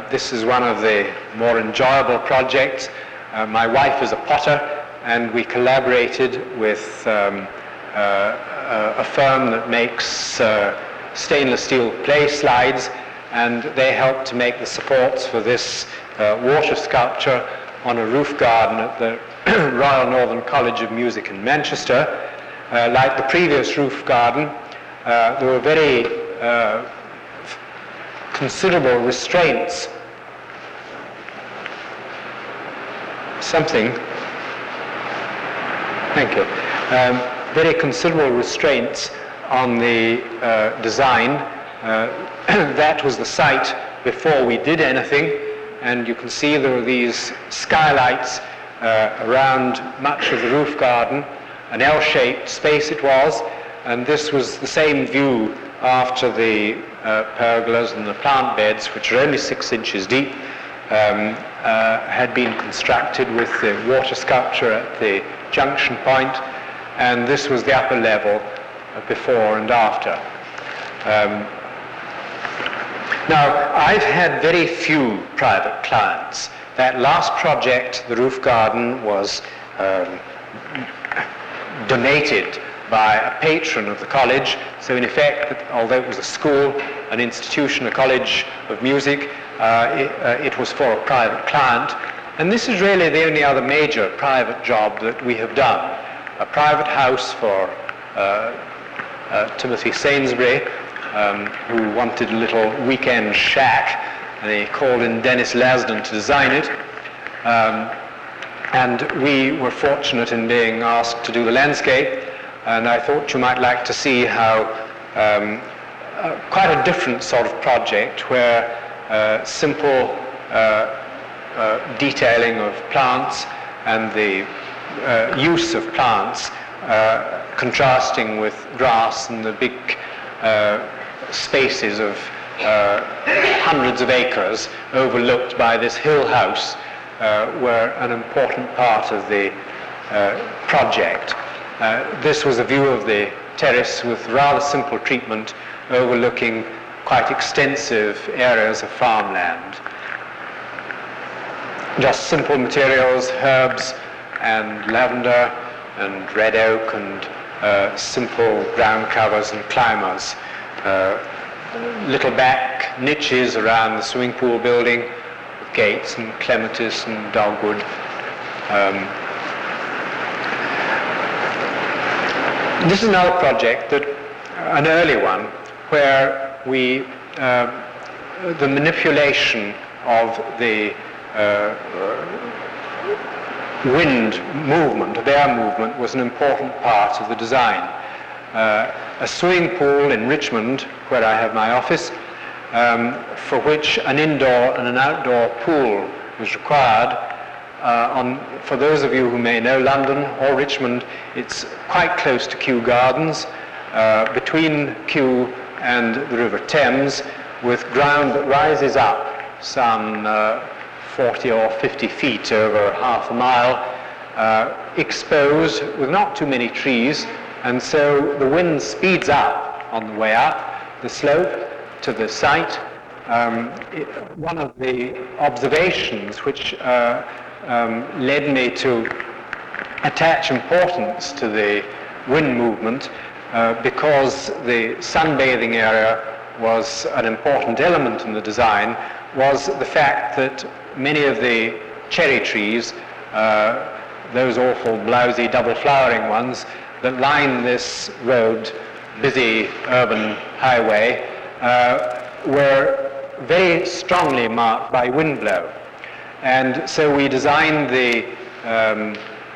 This is one of the more enjoyable projects. My wife is a potter, and we collaborated with a firm that makes stainless steel clay slides, and they helped to make the supports for this water sculpture on a roof garden at the Royal Northern College of Music in Manchester. Like the previous roof garden, there were very considerable restraints. Thank you. Very considerable restraints on the design. That was the site before we did anything, and you can see there were these skylights around much of the roof garden, an L-shaped space it was, and this was the same view after the pergolas and the plant beds, which are only 6 inches deep, had been constructed with the water sculpture at the junction point, and this was the upper level before and after. Now, I've had very few private clients. That last project, the roof garden, was donated by a patron of the college, so in effect, although it was a school, an institution, a college of music, it was for a private client. And this is really the only other major private job that we have done. A private house for Timothy Sainsbury, who wanted a little weekend shack, and he called in Dennis Lasden to design it. And we were fortunate in being asked to do the landscape, and I thought you might like to see how quite a different sort of project where simple detailing of plants and the use of plants contrasting with grass and the big spaces of hundreds of acres overlooked by this hill house were an important part of the project. This was a view of the terrace with rather simple treatment overlooking quite extensive areas of farmland. Just simple materials, herbs and lavender and red oak and simple ground covers and climbers. Little back niches around the swimming pool building with gates and clematis and dogwood. This is another project, an early one, where we, the manipulation of the wind movement, of air movement, was an important part of the design. A swimming pool in Richmond, where I have my office, for which an indoor and an outdoor pool was required. For those of you who may know London or Richmond, it's quite close to Kew Gardens, between Kew and the River Thames, with ground that rises up some 40 or 50 feet over half a mile, exposed with not too many trees, and so the wind speeds up on the way up the slope to the site. One of the observations which led me to attach importance to the wind movement, because the sunbathing area was an important element in the design, was the fact that many of the cherry trees, those awful blousy double flowering ones that line this road, busy urban highway, were very strongly marked by wind blow. And so we designed the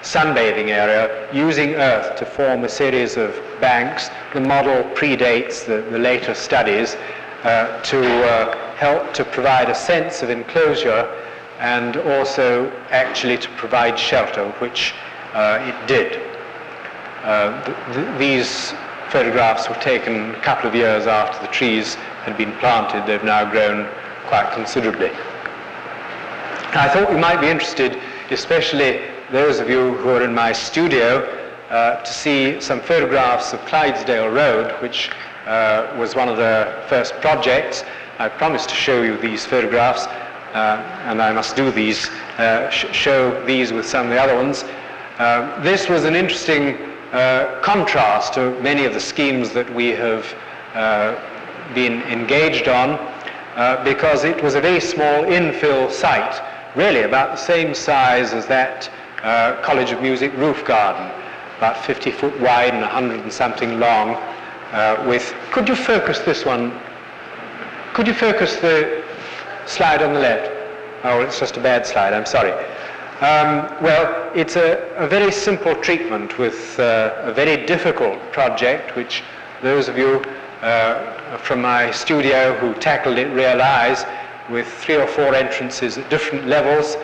sunbathing area using earth to form a series of banks. The model predates the later studies to help to provide a sense of enclosure and also actually to provide shelter, which it did. These photographs were taken a couple of years after the trees had been planted. They've now grown quite considerably. I thought you might be interested, especially those of you who are in my studio, to see some photographs of Clydesdale Road, which was one of the first projects. I promised to show you these photographs, and I must do these, show these with some of the other ones. This was an interesting contrast to many of the schemes that we have been engaged on, because it was a very small infill site, really about the same size as that College of Music roof garden, about 50 foot wide and 100 and something long, with, could you focus this one? Could you focus the slide on the left? Oh, it's just a bad slide, I'm sorry. Well, it's a very simple treatment with a very difficult project, which those of you from my studio who tackled it realize, with 3 or 4 entrances at different levels,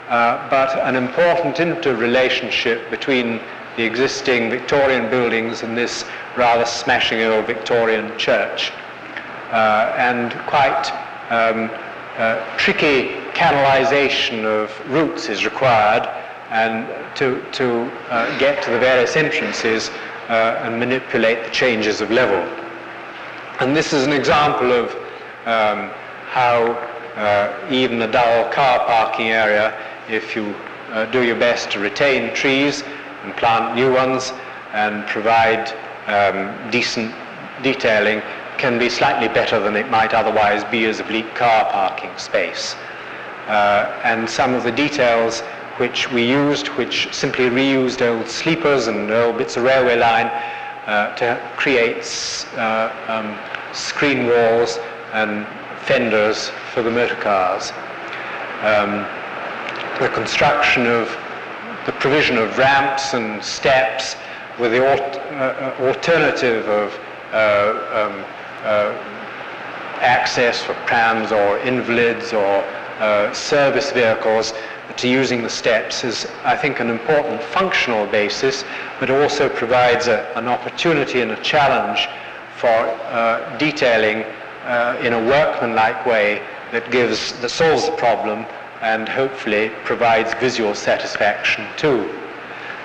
but an important interrelationship between the existing Victorian buildings and this rather smashing old Victorian church. And quite tricky canalization of routes is required, and to get to the various entrances and manipulate the changes of level. And this is an example of how even a dull car parking area, if you do your best to retain trees and plant new ones and provide decent detailing, can be slightly better than it might otherwise be as a bleak car parking space. And some of the details which we used, which simply reused old sleepers and old bits of railway line to create screen walls and fenders for the motor cars. The construction of the provision of ramps and steps with the alternative of access for prams or invalids or service vehicles to using the steps is, I think, an important functional basis, but also provides an opportunity and a challenge for detailing in a workmanlike way that solves the problem and hopefully provides visual satisfaction too.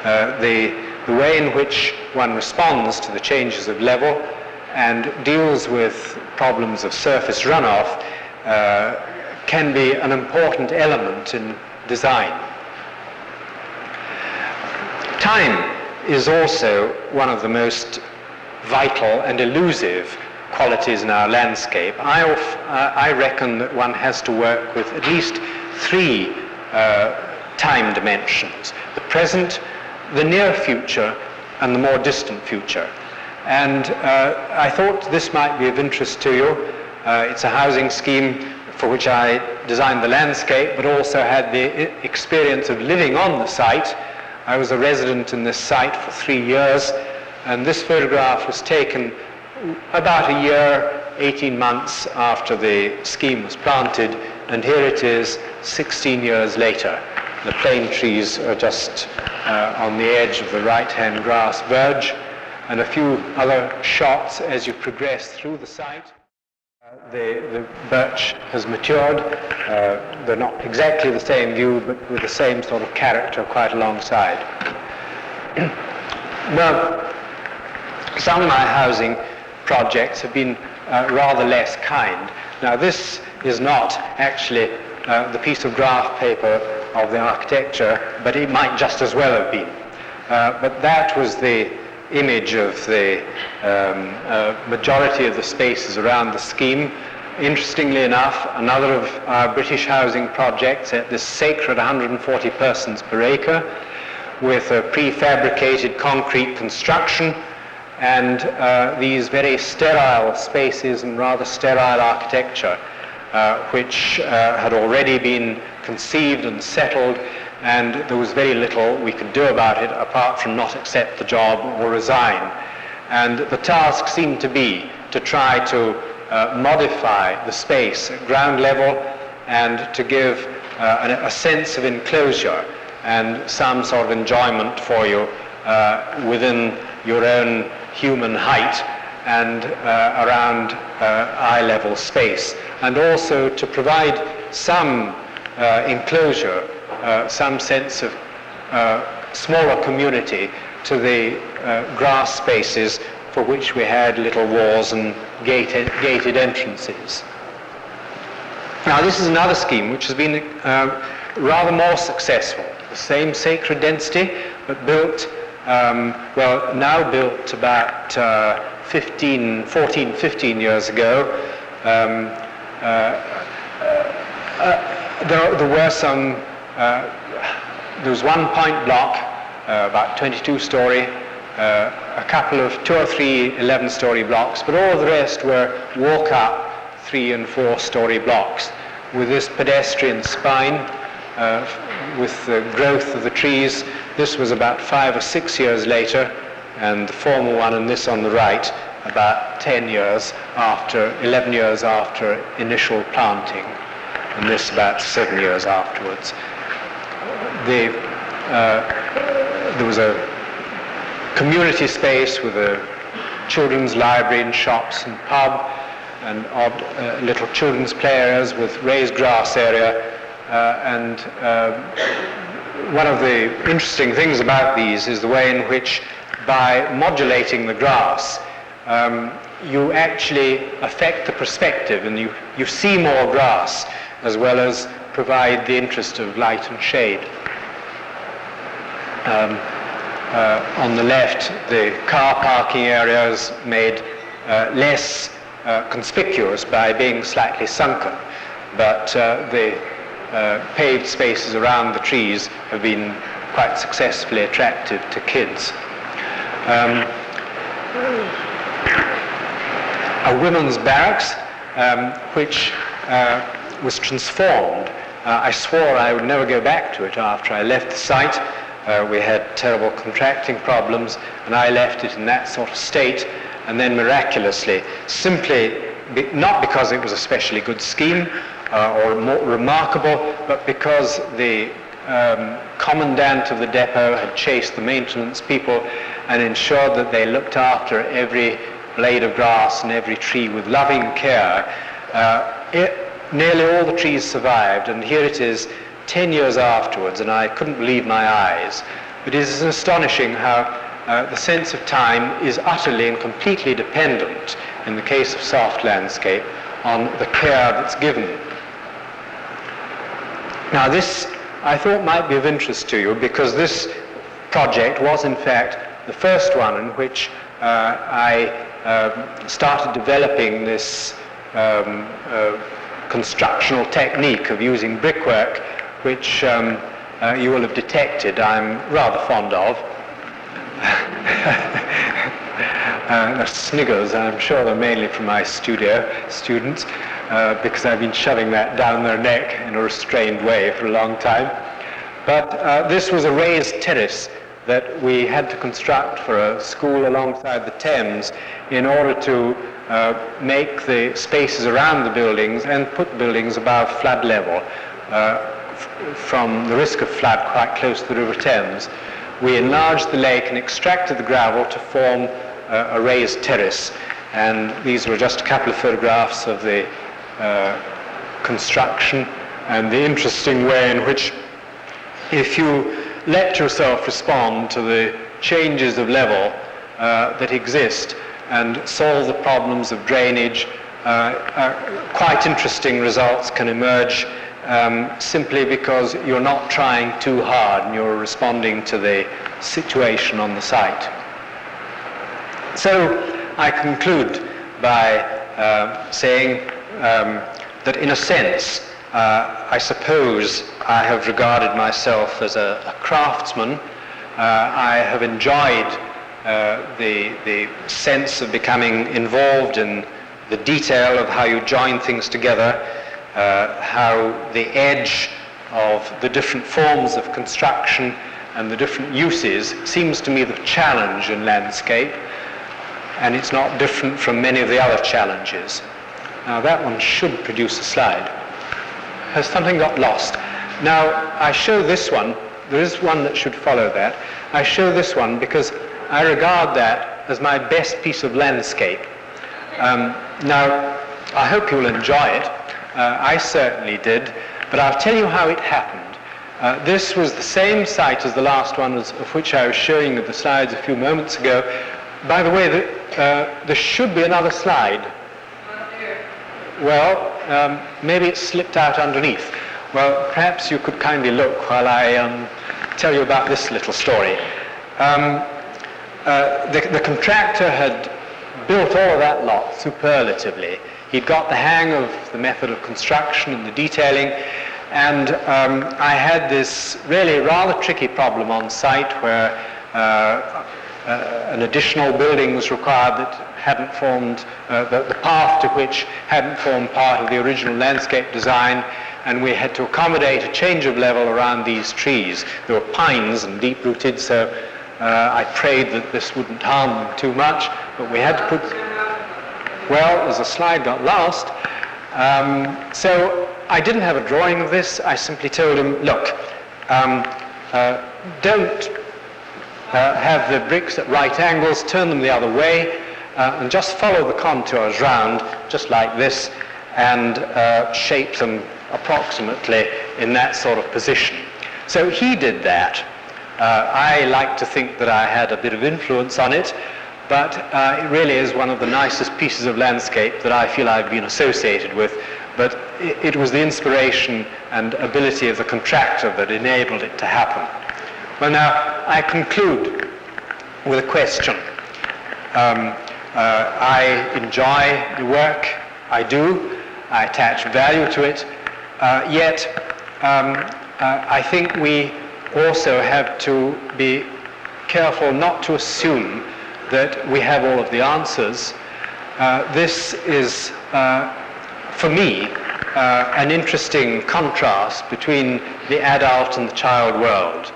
The way in which one responds to the changes of level and deals with problems of surface runoff can be an important element in design. Time is also one of the most vital and elusive qualities in our landscape. I reckon that one has to work with at least 3 time dimensions: the present, the near future, and the more distant future. And I thought this might be of interest to you. It's a housing scheme for which I designed the landscape, but also had the experience of living on the site. I was a resident in this site for 3 years, and this photograph was taken about a year, 18 months after the scheme was planted, and here it is 16 years later. The plane trees are just on the edge of the right-hand grass verge, and a few other shots as you progress through the site. The birch has matured. They're not exactly the same view, but with the same sort of character quite alongside. Well, some of my housing projects have been rather less kind. Now, this is not actually the piece of graph paper of the architecture, but it might just as well have been. But that was the image of the majority of the spaces around the scheme. Interestingly enough, another of our British housing projects at this sacred 140 persons per acre, with a prefabricated concrete construction and these very sterile spaces and rather sterile architecture, which had already been conceived and settled, and there was very little we could do about it apart from not accept the job or resign. And the task seemed to be to try to modify the space at ground level and to give a sense of enclosure and some sort of enjoyment for you within your own human height and around eye-level space, and also to provide some enclosure, some sense of smaller community to the grass spaces for which we had little walls and gated entrances. Now this is another scheme which has been rather more successful. The same sacred density, but built, now built about 14, 15 years ago. There were some, there was one point block, about 22-story, a couple of 2 or 3 11-story blocks, but all of the rest were walk-up 3 and 4-story blocks with this pedestrian spine, with the growth of the trees. This was about 5 or 6 years later, and the former one and this on the right about 10 years after, 11 years after initial planting, and this about 7 years afterwards. There was a community space with a children's library and shops and pub and odd little children's play areas with raised grass area. And one of the interesting things about these is the way in which, by modulating the grass, you actually affect the perspective, and you see more grass as well as provide the interest of light and shade. On the left, the car parking area is made less conspicuous by being slightly sunken, but the paved spaces around the trees have been quite successfully attractive to kids. A women's barracks, which was transformed. I swore I would never go back to it after I left the site. We had terrible contracting problems, and I left it in that sort of state, and then miraculously, simply not because it was a specially good scheme or more remarkable, but because the commandant of the depot had chased the maintenance people and ensured that they looked after every blade of grass and every tree with loving care. Nearly all the trees survived, and here it is 10 years afterwards, and I couldn't believe my eyes. It is astonishing how the sense of time is utterly and completely dependent, in the case of soft landscape, on the care that's given. Now this, I thought, might be of interest to you, because this project was in fact the first one in which I started developing this constructional technique of using brickwork, which you will have detected I'm rather fond of. The sniggers, I'm sure they're mainly from my studio students, because I've been shoving that down their neck in a restrained way for a long time. But this was a raised terrace that we had to construct for a school alongside the Thames in order to make the spaces around the buildings and put buildings above flood level, from the risk of flood quite close to the River Thames. We enlarged the lake and extracted the gravel to form a raised terrace, and these were just a couple of photographs of the construction and the interesting way in which, if you let yourself respond to the changes of level that exist and solve the problems of drainage, quite interesting results can emerge simply because you're not trying too hard and you're responding to the situation on the site. So I conclude by saying that in a sense, I suppose I have regarded myself as a craftsman. I have enjoyed the sense of becoming involved in the detail of how you join things together, how the edge of the different forms of construction and the different uses seems to me the challenge in landscape, and it's not different from many of the other challenges. Now that one should produce a slide. Has something got lost? Now I show this one. There is one that should follow that. I show this one because I regard that as my best piece of landscape. Now I hope you'll enjoy it. I certainly did, but I'll tell you how it happened. This was the same site as the last one of which I was showing you the slides a few moments ago. By the way, there should be another slide. Well, maybe it slipped out underneath. Well, perhaps you could kindly look while I tell you about this little story. The contractor had built all of that lot superlatively. He'd got the hang of the method of construction and the detailing, and I had this really rather tricky problem on site where an additional building was required that hadn't formed, the path to which hadn't formed part of the original landscape design, and we had to accommodate a change of level around these trees. There were pines and deep-rooted, so I prayed that this wouldn't harm them too much, but we had to put... Well, as the slide got lost, so I didn't have a drawing of this. I simply told him, look, don't have the bricks at right angles, turn them the other way, and just follow the contours round, just like this, and shape them approximately in that sort of position. So he did that. I like to think that I had a bit of influence on it, but it really is one of the nicest pieces of landscape that I feel I've been associated with. But it was the inspiration and ability of the contractor that enabled it to happen. Well, now, I conclude with a question. I enjoy the work I do. I attach value to it. Yet, I think we also have to be careful not to assume that we have all of the answers. This is, for me, an interesting contrast between the adult and the child world.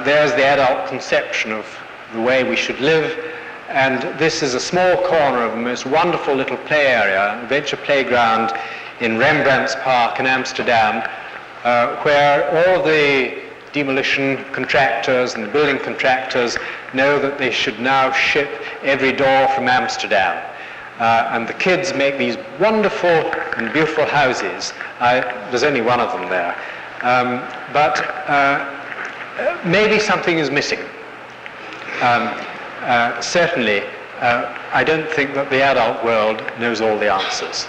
There's the adult conception of the way we should live, and this is a small corner of a most wonderful little play area, adventure playground in Rembrandt's Park in Amsterdam, where all the demolition contractors and the building contractors know that they should now ship every door from Amsterdam. And the kids make these wonderful and beautiful houses. There's only one of them there. But maybe something is missing. Certainly, I don't think that the adult world knows all the answers.